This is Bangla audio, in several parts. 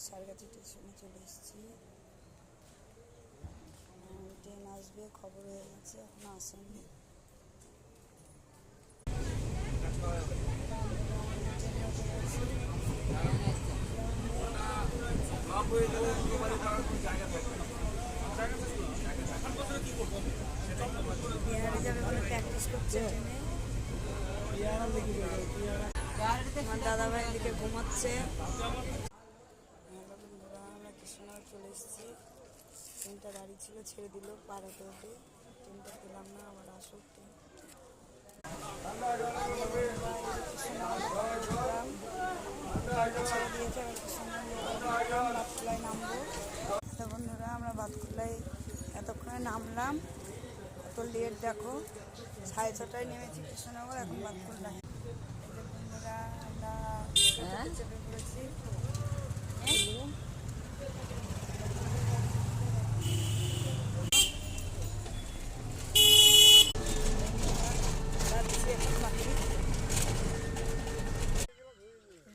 সারগাছি স্টেশনে চলে এসেছি। ট্রেন আসবে খবর হয়ে গেছে, এখনো আসেনি। বিহারে যাবে বলে প্র্যাকটিস করছে ট্রেনে। আমার দাদাভাই এদিকে ঘুমাচ্ছে। আমরা কৃষ্ণনগর চলে এসেছি। ট্রেনটা দাঁড়িয়ে ছিল, ছেড়ে দিল পার হতে হতে। ট্রেনটা পেলাম না, আবার আসুক ট্রেন। ছেড়ে দিয়েছে, আবার কৃষ্ণনগর বাতকুলায় নামবো। তো বন্ধুরা আমরা বাতকুলায় এতক্ষণে নামলাম। এত লেট দেখো, 6:30টায় নেমেছি কৃষ্ণনগর, এখন বাতকুলায়। বন্ধুরা আমরা চেপে পড়েছি।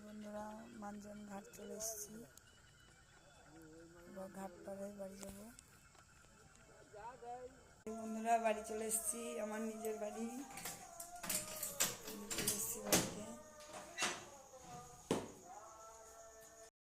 বন্ধুরা মানজান ঘাট চলে এসেছি, এবার ঘাট পাড়ে বাড়ি যাবো। বন্ধুরা বাড়ি চলে এসেছি, আমার নিজের বাড়ি। চলে এসেছি বাড়িতে।